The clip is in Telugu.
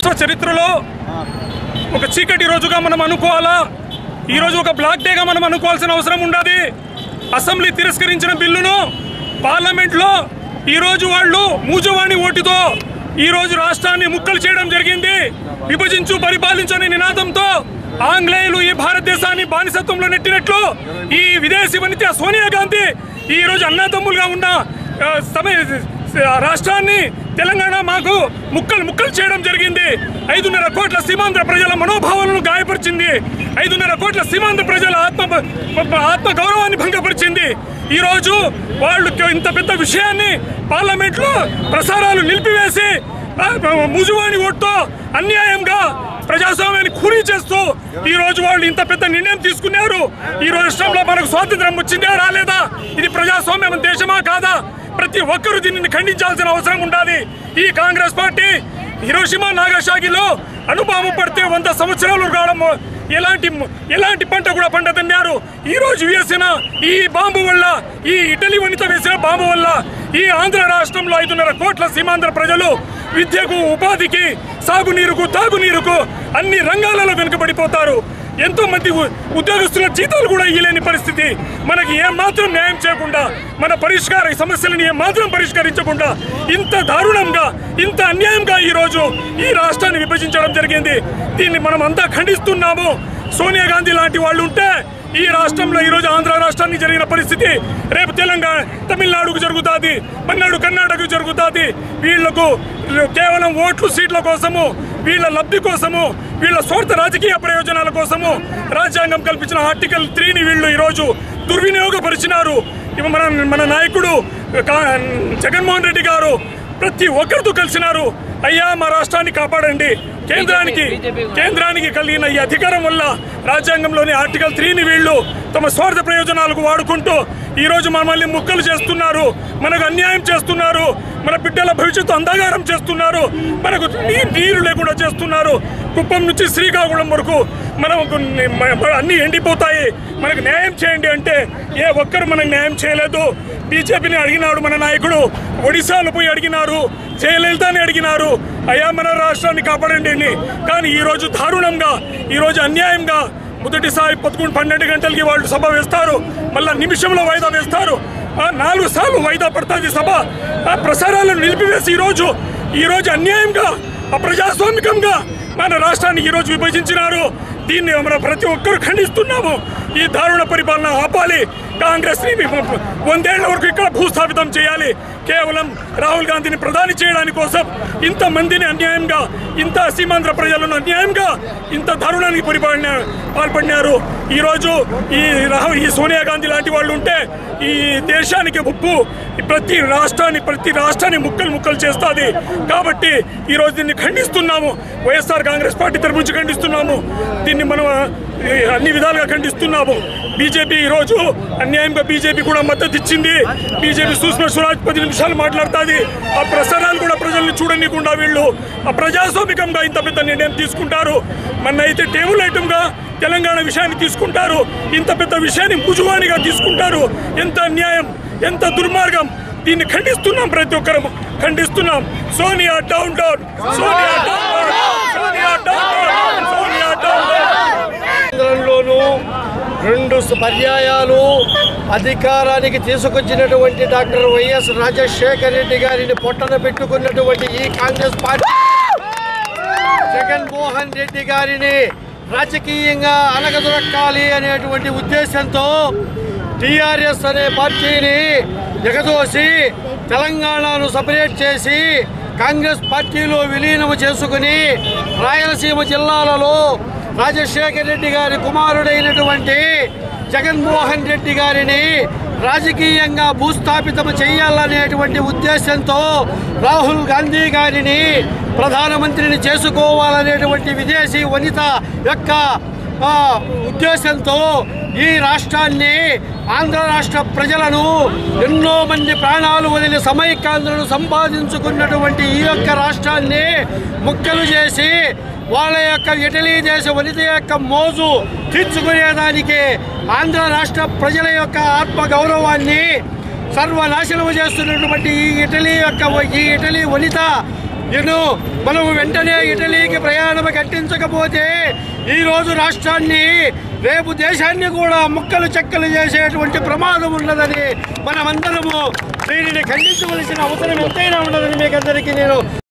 రాష్ట్ర చరిత్రలో ఒక చీకటి రోజుగా మనం అనుకోవాలా? ఈరోజు ఒక బ్లాక్ డేగా మనం అనుకోవాల్సిన అవసరం ఉండదు. అసెంబ్లీ తిరస్కరించిన బిల్లును పార్లమెంట్లో ఈరోజు వాళ్ళు మూజవాణి ఓటుతో ఈరోజు రాష్ట్రాన్ని ముక్కలు చేయడం జరిగింది. విభజించు పరిపాలించని నినాదంతో ఆంగ్లేయులు ఈ భారతదేశాన్ని బానిసత్వంలో నెట్టినట్లు ఈ విదేశీ వనిత సోనియా గాంధీ ఈరోజు అన్నదమ్ములుగా ఉన్న రాష్ట్రాన్ని తెలంగాణ మాకు ముక్కలు చేయడం జరిగింది. 5.5 కోట్ల సీమాంధ్ర ప్రజల మనోభావాలను గాయపరిచింది. 5.5 కోట్ల సీమాంధ్ర ప్రజల ఆత్మ గౌరవాన్ని భంగపరిచింది. ఈరోజు వాళ్ళు ఇంత పెద్ద విషయాన్ని పార్లమెంట్లో ప్రసారాలు నిలిపివేసి ముజువాణి ఓటుతో అన్యాయంగా ప్రజాస్వామ్యాన్ని ఖూనీ చేస్తూ ఈరోజు వాళ్ళు ఇంత పెద్ద నిర్ణయం తీసుకున్నారు. ఈ రాష్ట్రంలో మనకు స్వాతంత్రం వచ్చిందా రాలేదా? ఇది ప్రజాస్వామ్యం దేశమా కాదా? ప్రతి ఒక్కరూ దీనిని ఖండించాల్సిన అవసరం ఉండాలి. ఈ కాంగ్రెస్ పార్టీ హిరోషిమా నాగసాకిలో అణుబాంబు పడితే 100 సంవత్సరాలు కావడం ఎలాంటి పంట కూడా పండదన్నారు. ఈరోజు వేసిన ఈ బాంబు వల్ల, ఈ ఇటలీ వనిత వేసిన బాంబు వల్ల ఈ ఆంధ్ర రాష్ట్రంలో 5.5 కోట్ల సీమాంధ్ర ప్రజలు విద్యకు, ఉపాధికి, సాగునీరుకు, తాగునీరుకు అన్ని రంగాలలో వెనుకబడిపోతారు. ఎంతో మంది ఉద్యోగస్తుల జీతాలు కూడా ఇయ్యలేని పరిస్థితి. మనకి ఏమాత్రం న్యాయం చేయకుండా, మన సమస్యలను ఏమాత్రం పరిష్కరించకుండా ఇంత దారుణంగా, ఇంత అన్యాయంగా ఈరోజు ఈ రాష్ట్రాన్ని విభజించడం జరిగింది. దీన్ని మనం అంతా ఖండిస్తున్నాము. సోనియా గాంధీ లాంటి వాళ్ళు ఉంటే ఈ రాష్ట్రంలో ఈరోజు ఆంధ్ర రాష్ట్రానికి జరిగిన పరిస్థితి రేపు తెలంగాణ, తమిళనాడుకు జరుగుతుంది, మన్నాడు కర్ణాటకకు జరుగుతుంది. వీళ్లకు కేవలం ఓట్లు, సీట్ల కోసము, వీళ్ళ లబ్ధి కోసము, వీళ్ళ స్వార్థ రాజకీయ ప్రయోజనాల కోసము రాజ్యాంగం కల్పించిన ఆర్టికల్ 3ని వీళ్ళు ఈరోజు దుర్వినియోగపరిచినారు. మన నాయకుడు జగన్మోహన్ రెడ్డి గారు ప్రతి ఒక్కరితో కలిసినారు. అయ్యా మా రాష్ట్రాన్ని కాపాడండి. కేంద్రానికి కలిగిన ఈ అధికారం వల్ల రాజ్యాంగంలోని ఆర్టికల్ 3ని వీళ్ళు తమ స్వార్థ ప్రయోజనాలకు వాడుకుంటూ ఈరోజు మమ్మల్ని ముక్కలు చేస్తున్నారు, మనకు అన్యాయం చేస్తున్నారు, మన బిడ్డల భవిష్యత్తు అంధకారం చేస్తున్నారు, మనకు నీరు లేకుండా చేస్తున్నారు. కుప్పం నుంచి శ్రీకాకుళం వరకు అన్నీ ఎండిపోతాయి, మనకు న్యాయం చేయండి అంటే ఏ ఒక్కరు మనకు న్యాయం చేయలేదు. బీజేపీని అడిగినాడు మన నాయకుడు, ఒడిశాలో పోయి అడిగినారు, జయలలితని అడిగినారు, అయ్యా మన రాష్ట్రాన్ని కాపాడండి అని. కానీ ఈరోజు దారుణంగా, ఈరోజు అన్యాయంగా మొదటిసారి 11-12 గంటలకి వాళ్ళు సభ వేస్తారు, మళ్ళీ నిమిషంలో వాయిదా వేస్తారు. 4 సార్లు వాయిదా పడుతుంది సభ. ప్రసారాలను నిలిపివేసి ఈరోజు అన్యాయంగా, అప్రజాస్వామికంగా మన రాష్ట్రాన్ని ఈరోజు విభజించినారు. దీన్ని మనం ప్రతి ఒక్కరు ఖండిస్తున్నాము. ఈ దారుణ పరిపాలన ఆపాలి. కాంగ్రెస్ ని 100 ఏళ్ల వరకు ఇక్కడ భూస్థాపితం చేయాలి. కేవలం రాహుల్ గాంధీని ప్రధాని చేయడానికి కోసం ఇంతమందిని అన్యాయంగా, ఇంత సీమాంధ్ర ప్రజలను అన్యాయంగా ఇంత దారుణానికి పాల్పడినారు. ఈరోజు ఈ సోనియా గాంధీ లాంటి వాళ్ళు ఉంటే ఈ దేశానికి ముప్పు. ప్రతి రాష్ట్రాన్ని ముక్కలు చేస్తుంది. కాబట్టి ఈరోజు దీన్ని ఖండిస్తున్నాము. వైఎస్ఆర్ కాంగ్రెస్ పార్టీ తరపు నుంచి ఖండిస్తున్నాము. దీన్ని మనం అన్ని విధాలుగా ఖండిస్తున్నాము. బీజేపీ ఈరోజు అన్యాయంగా బీజేపీ కూడా మద్దతు ఇచ్చింది. బీజేపీ సుష్మా స్వరాజ్ 10 నిమిషాలు మాట్లాడుతుంది. ఆ ప్రసారాలు కూడా ప్రజల్ని చూడనీయకుండా వీళ్ళు అప్రజాస్వామికంగా ఇంత పెద్ద నిర్ణయం తీసుకుంటారు. మన అయితే టేబుల్ ఐటమ్గా తెలంగాణ విషయాన్ని తీసుకుంటారు, ఇంత పెద్ద విషయాన్ని ముజువాణిగా తీసుకుంటారు. ఎంత అన్యాయం, ఎంత దుర్మార్గం! దీన్ని ఖండిస్తున్నాం, ప్రతి ఒక్కరు ఖండిస్తున్నాం. Sonia down down, Sonia down down, Sonia down down, Sonia down down. కేంద్రంలోనూ 2 పర్యాయాలు అధికారానికి తీసుకొచ్చినటువంటి డాక్టర్ వైఎస్ రాజశేఖర రెడ్డి గారిని పొట్టన పెట్టుకున్నటువంటి ఈ కాంగ్రెస్ పార్టీ జగన్మోహన్ రెడ్డి గారిని రాజకీయంగా అనగదొరక్కాలి అనేటువంటి ఉద్దేశంతో టీఆర్ఎస్ అనే పార్టీని ఎగదోసి తెలంగాణను సపరేట్ చేసి కాంగ్రెస్ పార్టీలో విలీనం చేసుకుని రాయలసీమ జిల్లాలలో రాజశేఖర రెడ్డి గారి కుమారుడైనటువంటి జగన్మోహన్ రెడ్డి గారిని రాజకీయంగా భూస్థాపితం చేయాలనేటువంటి ఉద్దేశంతో రాహుల్ గాంధీ గారిని ప్రధానమంత్రిని చేసుకోవాలనేటువంటి విదేశీ వనిత యొక్క ఉద్దేశంతో ఈ రాష్ట్రాన్ని, ఆంధ్ర రాష్ట్ర ప్రజలను, ఎన్నో మంది ప్రాణాలు వదిలి సమైక్యాంధ్రను సంపాదించుకున్నటువంటి ఈ యొక్క రాష్ట్రాన్ని ముక్కలు చేసి వాళ్ళ యొక్క ఇటలీ దేశ వనిత యొక్క మోజు తీర్చుకునేదానికి ఆంధ్ర రాష్ట్ర ప్రజల యొక్క ఆత్మ గౌరవాన్ని సర్వనాశనం చేస్తున్నటువంటి ఈ ఇటలీ వనిత మనము వెంటనే ఇటలీకి ప్రయాణం కట్టించకపోతే ఈరోజు రాష్ట్రాన్ని రేపు దేశాన్ని కూడా ముక్కలు చెక్కలు చేసేటువంటి ప్రమాదం ఉన్నదని మనమందరము దీనిని ఖండించవలసిన అవసరం ఎంతైనా ఉన్నదని మీకందరికీ నేను